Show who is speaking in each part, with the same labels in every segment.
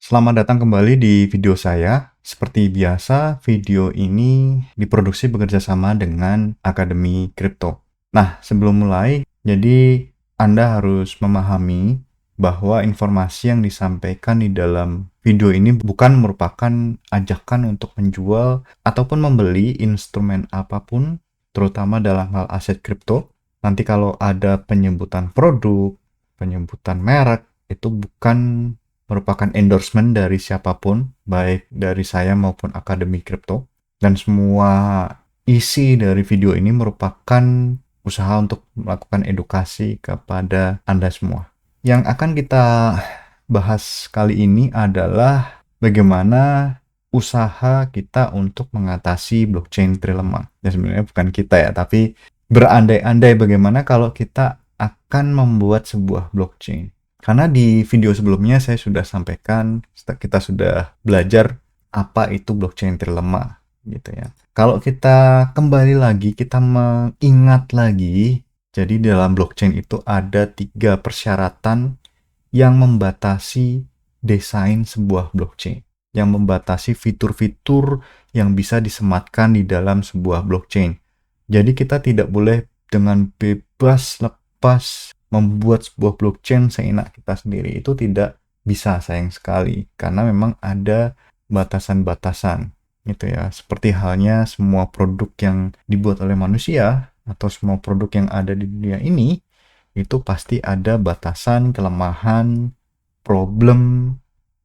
Speaker 1: Selamat datang kembali di video saya. Seperti biasa, video ini diproduksi bekerja sama dengan Akademi Kripto. Nah, sebelum mulai, jadi Anda harus memahami bahwa informasi yang disampaikan di dalam video ini bukan merupakan ajakan untuk menjual ataupun membeli instrumen apapun, terutama dalam hal aset kripto. Nanti kalau ada penyebutan produk, penyebutan merek, itu bukan merupakan endorsement dari siapapun, baik dari saya maupun Akademi Kripto. Dan semua isi dari video ini merupakan usaha untuk melakukan edukasi kepada Anda semua. Yang akan kita bahas kali ini adalah bagaimana usaha kita untuk mengatasi blockchain trilemma. Ya sebenarnya bukan kita ya, tapi berandai-andai bagaimana kalau kita akan membuat sebuah blockchain. Karena di video sebelumnya saya sudah sampaikan, kita sudah belajar apa itu blockchain trilemma gitu ya. Kalau kita kembali lagi, kita mengingat lagi, jadi dalam blockchain itu ada 3 persyaratan yang membatasi desain sebuah blockchain, yang membatasi fitur-fitur yang bisa disematkan di dalam sebuah blockchain. Jadi kita tidak boleh dengan bebas lepas membuat sebuah blockchain seenak kita sendiri. Itu tidak bisa, sayang sekali, karena memang ada batasan-batasan gitu ya. Seperti halnya semua produk yang dibuat oleh manusia atau semua produk yang ada di dunia ini, itu pasti ada batasan, kelemahan, problem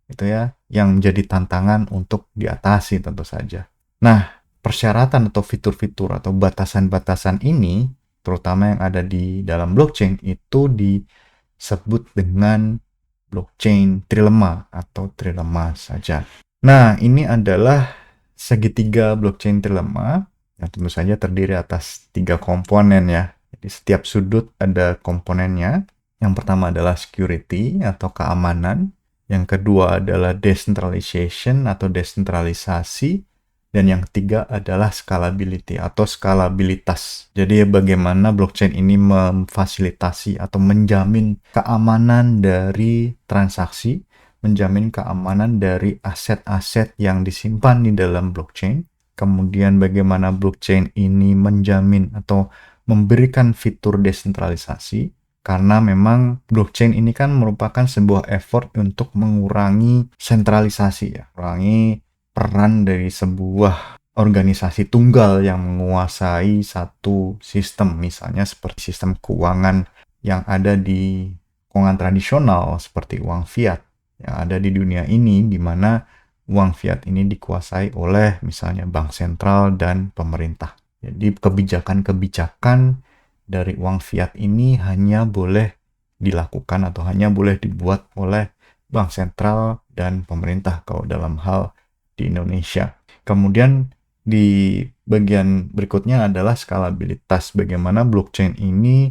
Speaker 1: gitu ya, yang menjadi tantangan untuk diatasi tentu saja. Nah, persyaratan atau fitur-fitur atau batasan-batasan ini, terutama yang ada di dalam blockchain, itu disebut dengan blockchain trilemma atau trilemma saja. Nah, ini adalah segitiga blockchain trilemma yang tentu saja terdiri atas 3 komponen ya. Jadi setiap sudut ada komponennya. Yang pertama adalah security atau keamanan. Yang kedua adalah decentralization atau desentralisasi. Dan yang ketiga adalah scalability atau skalabilitas. Jadi bagaimana blockchain ini memfasilitasi atau menjamin keamanan dari transaksi, menjamin keamanan dari aset-aset yang disimpan di dalam blockchain. Kemudian bagaimana blockchain ini menjamin atau memberikan fitur desentralisasi, karena memang blockchain ini kan merupakan sebuah effort untuk mengurangi sentralisasi ya, mengurangi peran dari sebuah organisasi tunggal yang menguasai satu sistem, misalnya seperti sistem keuangan yang ada di keuangan tradisional seperti uang fiat yang ada di dunia ini, di mana uang fiat ini dikuasai oleh misalnya bank sentral dan pemerintah. Jadi kebijakan-kebijakan dari uang fiat ini hanya boleh dilakukan atau hanya boleh dibuat oleh bank sentral dan pemerintah kalau dalam hal di Indonesia. Kemudian di bagian berikutnya adalah skalabilitas. Bagaimana blockchain ini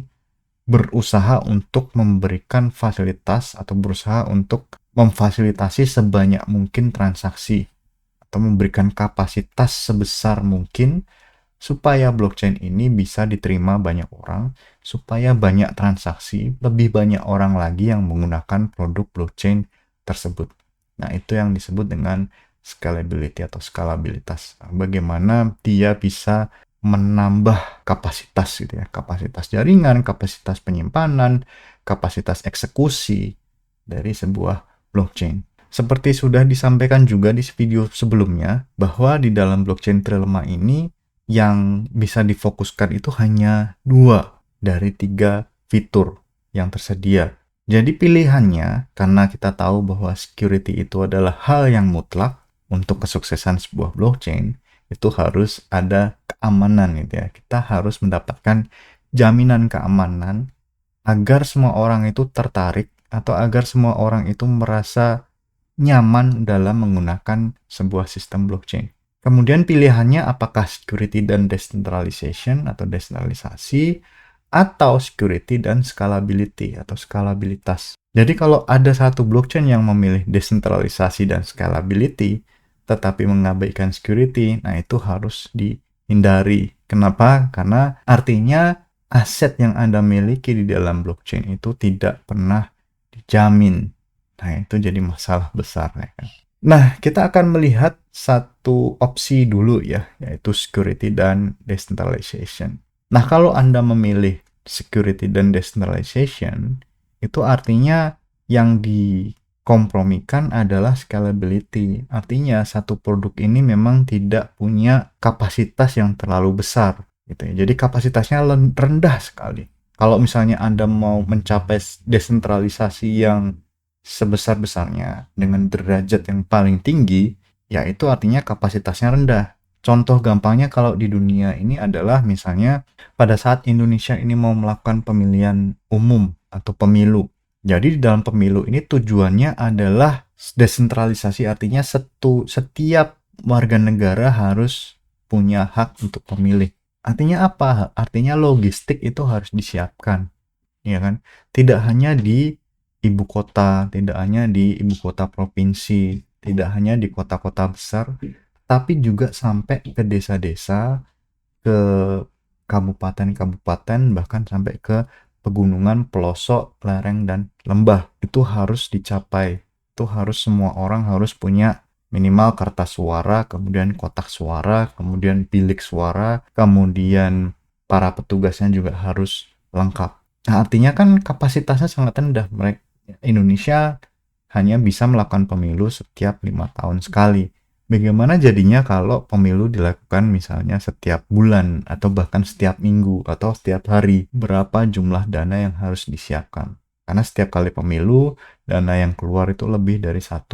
Speaker 1: berusaha untuk memberikan fasilitas atau berusaha untuk memfasilitasi sebanyak mungkin transaksi atau memberikan kapasitas sebesar mungkin supaya blockchain ini bisa diterima banyak orang, supaya banyak transaksi, lebih banyak orang lagi yang menggunakan produk blockchain tersebut. Nah, itu yang disebut dengan scalability atau skalabilitas. Bagaimana dia bisa menambah kapasitas gitu ya, kapasitas jaringan, kapasitas penyimpanan, kapasitas eksekusi dari sebuah blockchain. Seperti sudah disampaikan juga di video sebelumnya, bahwa di dalam blockchain trilemma ini yang bisa difokuskan itu hanya 2 dari 3 fitur yang tersedia. Jadi pilihannya, karena kita tahu bahwa security itu adalah hal yang mutlak untuk kesuksesan sebuah blockchain, itu harus ada keamanan gitu ya. Kita harus mendapatkan jaminan keamanan agar semua orang itu tertarik atau agar semua orang itu merasa nyaman dalam menggunakan sebuah sistem blockchain. Kemudian pilihannya apakah security dan decentralization atau desentralisasi, atau security dan scalability atau skalabilitas. Jadi kalau ada satu blockchain yang memilih desentralisasi dan scalability, tetapi mengabaikan security, nah itu harus dihindari. Kenapa? Karena artinya aset yang Anda miliki di dalam blockchain itu tidak pernah dijamin Nah, itu jadi masalah besar ya kan. Nah, kita akan melihat satu opsi dulu ya, yaitu security dan decentralization. Nah, kalau Anda memilih security dan decentralization, itu artinya yang dikompromikan adalah scalability. Artinya satu produk ini memang tidak punya kapasitas yang terlalu besar gitu ya. Jadi kapasitasnya rendah sekali. Kalau misalnya Anda mau mencapai desentralisasi yang sebesar-besarnya dengan derajat yang paling tinggi, ya itu artinya kapasitasnya rendah. Contoh gampangnya kalau di dunia ini adalah misalnya pada saat Indonesia ini mau melakukan pemilihan umum atau pemilu. Jadi di dalam pemilu ini tujuannya adalah desentralisasi, artinya setiap warga negara harus punya hak untuk memilih. Artinya apa? Artinya logistik itu harus disiapkan, ya kan? Tidak hanya di ibu kota, tidak hanya di ibu kota provinsi, tidak hanya di kota-kota besar, tapi juga sampai ke desa-desa, ke kabupaten-kabupaten, bahkan sampai ke pegunungan, pelosok, lereng, dan lembah. Itu harus dicapai. Itu harus semua orang harus punya minimal kertas suara, kemudian kotak suara, kemudian bilik suara, kemudian para petugasnya juga harus lengkap. Nah, artinya kan kapasitasnya sangat rendah. Indonesia hanya bisa melakukan pemilu setiap 5 tahun sekali. Bagaimana jadinya kalau pemilu dilakukan misalnya setiap bulan atau bahkan setiap minggu atau setiap hari? Berapa jumlah dana yang harus disiapkan? Karena setiap kali pemilu, dana yang keluar itu lebih dari 1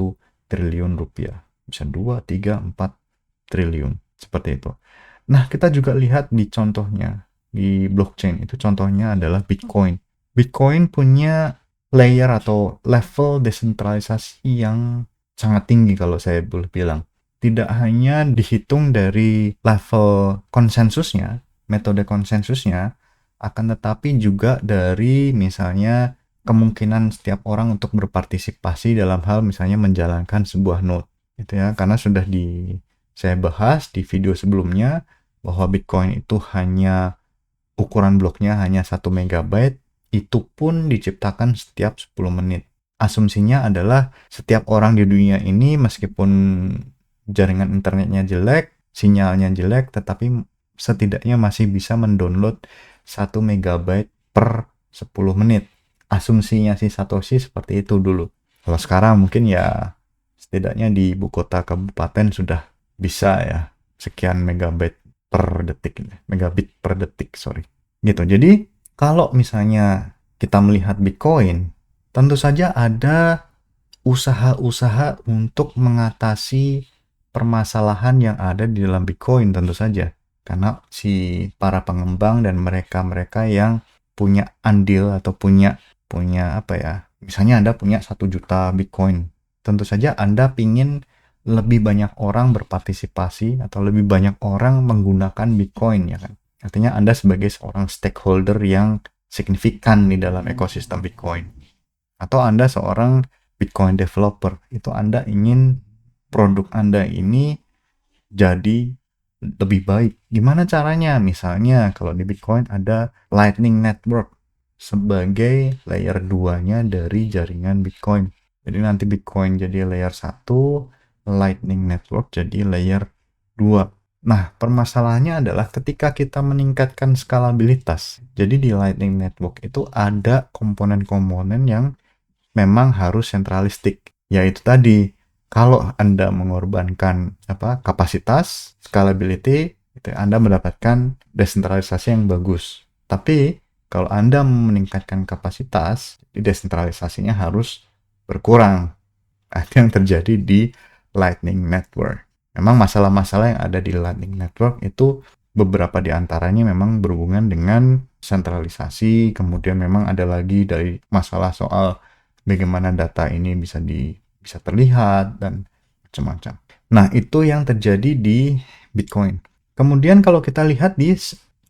Speaker 1: triliun rupiah. Bisa 2, 3, 4 triliun. Seperti itu. Nah, kita juga lihat di contohnya. Di blockchain itu contohnya adalah Bitcoin. Bitcoin punya layer atau level desentralisasi yang sangat tinggi kalau saya boleh bilang. Tidak hanya dihitung dari level konsensusnya, metode konsensusnya, akan tetapi juga dari misalnya kemungkinan setiap orang untuk berpartisipasi dalam hal misalnya menjalankan sebuah node gitu ya, karena sudah saya bahas di video sebelumnya bahwa Bitcoin itu hanya ukuran bloknya hanya 1 MB, itu pun diciptakan setiap 10 menit. Asumsinya adalah setiap orang di dunia ini meskipun jaringan internetnya jelek, sinyalnya jelek, tetapi setidaknya masih bisa mendownload 1 MB per 10 menit. Asumsinya si Satoshi seperti itu dulu. Kalau sekarang mungkin ya setidaknya di ibu kota kabupaten sudah bisa ya sekian megabit per detik, sorry. Gitu. Jadi kalau misalnya kita melihat Bitcoin, tentu saja ada usaha-usaha untuk mengatasi permasalahan yang ada di dalam Bitcoin tentu saja. Karena si para pengembang dan mereka-mereka yang punya andil atau punya apa ya? Misalnya Anda punya 1 juta Bitcoin. Tentu saja Anda pingin lebih banyak orang berpartisipasi atau lebih banyak orang menggunakan Bitcoin ya kan. Artinya Anda sebagai seorang stakeholder yang signifikan di dalam ekosistem Bitcoin. Atau Anda seorang Bitcoin developer, itu Anda ingin produk Anda ini jadi lebih baik. Gimana caranya? Misalnya kalau di Bitcoin ada Lightning Network sebagai layer 2-nya dari jaringan Bitcoin. Jadi nanti Bitcoin jadi layer 1, Lightning Network jadi layer 2. Nah, permasalahannya adalah ketika kita meningkatkan skalabilitas. Jadi di Lightning Network itu ada komponen-komponen yang memang harus sentralistik. Yaitu tadi, kalau Anda mengorbankan kapasitas, scalability, itu Anda mendapatkan desentralisasi yang bagus. Tapi kalau Anda meningkatkan kapasitas, desentralisasinya harus berkurang. Itu yang terjadi di Lightning Network. Memang masalah-masalah yang ada di Lightning Network itu beberapa di antaranya memang berhubungan dengan sentralisasi, kemudian memang ada lagi dari masalah soal bagaimana data ini bisa terlihat dan macam-macam. Nah, itu yang terjadi di Bitcoin. Kemudian kalau kita lihat di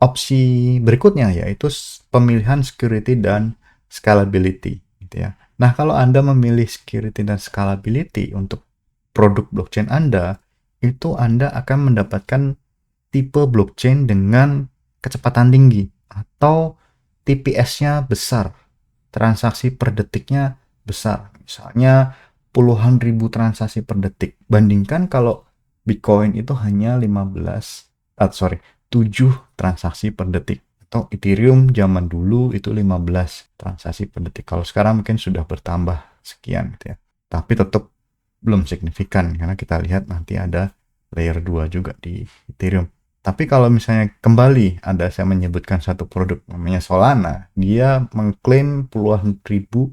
Speaker 1: opsi berikutnya yaitu pemilihan security dan scalability gitu ya. Nah, kalau Anda memilih security dan scalability untuk produk blockchain Anda, itu Anda akan mendapatkan tipe blockchain dengan kecepatan tinggi atau TPS-nya besar, transaksi per detiknya besar. Misalnya puluhan ribu transaksi per detik. Bandingkan kalau Bitcoin itu hanya 7 transaksi per detik. Atau Ethereum zaman dulu itu 15 transaksi per detik. Kalau sekarang mungkin sudah bertambah sekian gitu ya. Tapi tetap belum signifikan karena kita lihat nanti ada layer 2 juga di Ethereum. Tapi kalau misalnya kembali ada saya menyebutkan satu produk namanya Solana, dia mengklaim puluhan ribu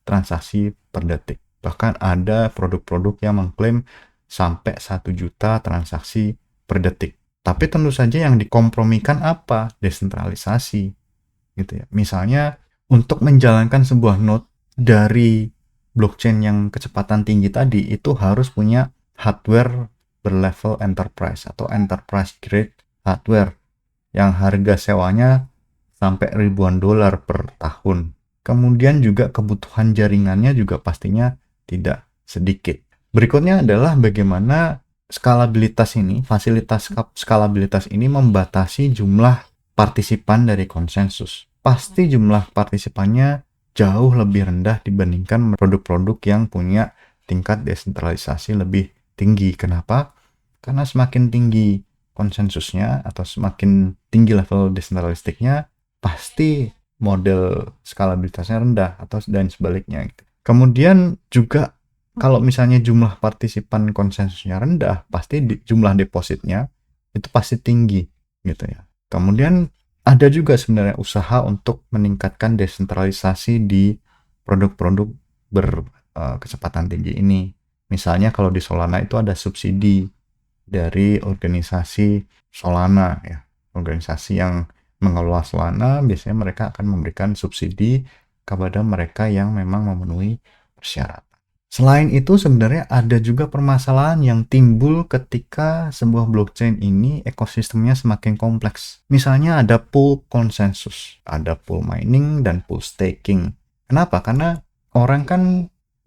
Speaker 1: transaksi per detik. Bahkan ada produk-produk yang mengklaim sampai 1 juta transaksi per detik. Tapi tentu saja yang dikompromikan apa? Desentralisasi gitu ya. Misalnya untuk menjalankan sebuah node dari blockchain yang kecepatan tinggi tadi itu harus punya hardware berlevel enterprise atau enterprise grade hardware yang harga sewanya sampai ribuan dolar per tahun. Kemudian juga kebutuhan jaringannya juga pastinya tidak sedikit. Berikutnya adalah bagaimana skalabilitas ini, fasilitas skalabilitas ini membatasi jumlah partisipan dari konsensus. Pasti jumlah partisipannya jauh lebih rendah dibandingkan produk-produk yang punya tingkat desentralisasi lebih tinggi. Kenapa? Karena semakin tinggi konsensusnya atau semakin tinggi level desentralistiknya, pasti model skalabilitasnya rendah atau dan sebaliknya gitu. Kemudian juga kalau misalnya jumlah partisipan konsensusnya rendah, pasti jumlah depositnya itu pasti tinggi gitu ya. Kemudian ada juga sebenarnya usaha untuk meningkatkan desentralisasi di produk-produk berkecepatan tinggi ini. Misalnya kalau di Solana itu ada subsidi dari organisasi Solana ya. Organisasi yang mengelola Solana biasanya mereka akan memberikan subsidi kepada mereka yang memang memenuhi persyaratan. Selain itu sebenarnya ada juga permasalahan yang timbul ketika sebuah blockchain ini ekosistemnya semakin kompleks. Misalnya ada pool konsensus, ada pool mining dan pool staking. Kenapa? Karena orang kan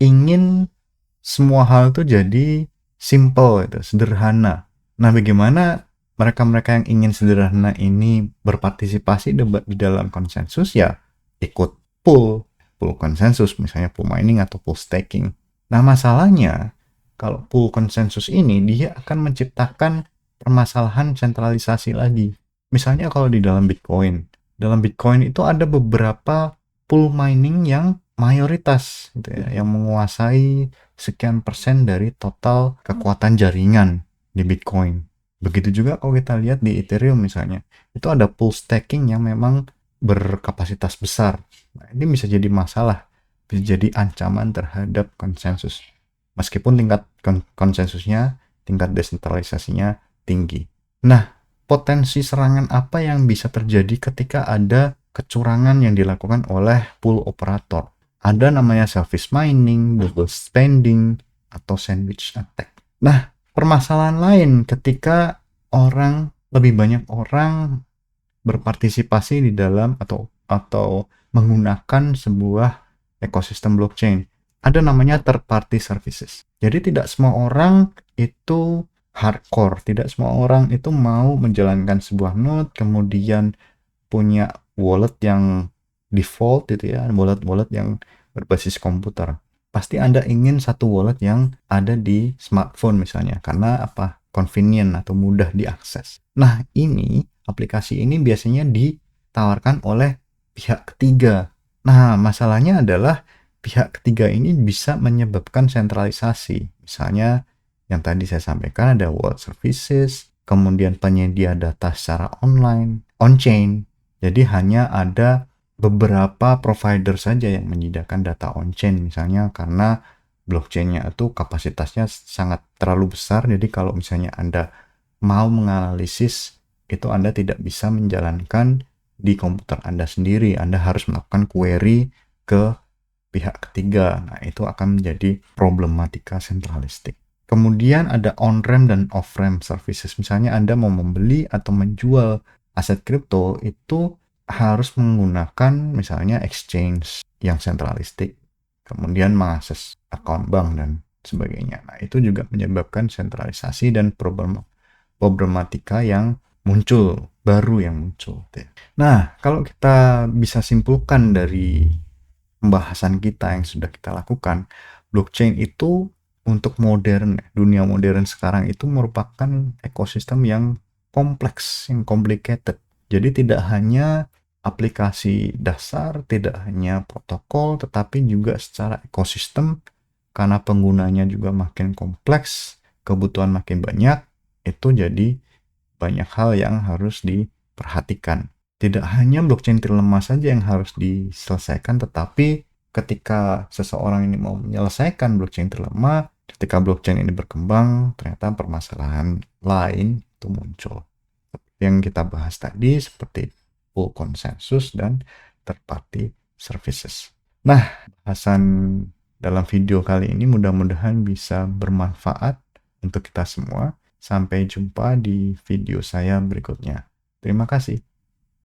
Speaker 1: ingin semua hal itu jadi simple, itu sederhana. Nah, bagaimana mereka-mereka yang ingin sederhana ini berpartisipasi di dalam konsensus ya ikut pool konsensus, misalnya pool mining atau pool staking. Nah, masalahnya kalau pool konsensus ini dia akan menciptakan permasalahan sentralisasi lagi. Misalnya kalau di dalam Bitcoin itu ada beberapa pool mining yang mayoritas gitu ya, yang menguasai sekian persen dari total kekuatan jaringan di Bitcoin. Begitu juga kalau kita lihat di Ethereum misalnya, itu ada pool staking yang memang berkapasitas besar. Nah, ini bisa jadi masalah, bisa jadi ancaman terhadap konsensus. Meskipun tingkat konsensusnya, tingkat desentralisasinya tinggi. Nah, potensi serangan apa yang bisa terjadi ketika ada kecurangan yang dilakukan oleh pool operator? Ada namanya selfish mining, double spending, atau sandwich attack. Nah, permasalahan lain ketika lebih banyak orang berpartisipasi di dalam atau menggunakan sebuah ekosistem blockchain. Ada namanya third party services. Jadi tidak semua orang itu hardcore, tidak semua orang itu mau menjalankan sebuah node kemudian punya wallet yang default gitu ya, wallet yang berbasis komputer. Pasti Anda ingin satu wallet yang ada di smartphone misalnya, karena apa? Convenient atau mudah diakses. Nah, aplikasi ini biasanya ditawarkan oleh pihak ketiga. Nah, masalahnya adalah pihak ketiga ini bisa menyebabkan sentralisasi. Misalnya yang tadi saya sampaikan ada wallet services, kemudian penyedia data secara online, on-chain. Jadi hanya ada beberapa provider saja yang menyediakan data on-chain misalnya karena blockchain-nya itu kapasitasnya sangat terlalu besar. Jadi kalau misalnya Anda mau menganalisis itu Anda tidak bisa menjalankan di komputer Anda sendiri. Anda harus melakukan query ke pihak ketiga. Nah, itu akan menjadi problematika sentralistik. Kemudian ada on-ramp dan off-ramp services. Misalnya Anda mau membeli atau menjual aset kripto itu harus menggunakan misalnya exchange yang sentralistik, kemudian mengakses account bank dan sebagainya. Nah, itu juga menyebabkan sentralisasi dan problematika yang baru yang muncul. Nah, kalau kita bisa simpulkan dari pembahasan kita yang sudah kita lakukan, blockchain itu untuk dunia modern sekarang itu merupakan ekosistem yang kompleks, yang complicated. Jadi tidak hanya aplikasi dasar, tidak hanya protokol, tetapi juga secara ekosistem, karena penggunanya juga makin kompleks, kebutuhan makin banyak, itu jadi banyak hal yang harus diperhatikan. Tidak hanya blockchain trilema saja yang harus diselesaikan, tetapi ketika seseorang ini mau menyelesaikan blockchain trilema, ketika blockchain ini berkembang, ternyata permasalahan lain itu muncul. Yang kita bahas tadi seperti full consensus dan third party services. Nah, bahasan dalam video kali ini mudah-mudahan bisa bermanfaat untuk kita semua. Sampai jumpa di video saya berikutnya. Terima kasih.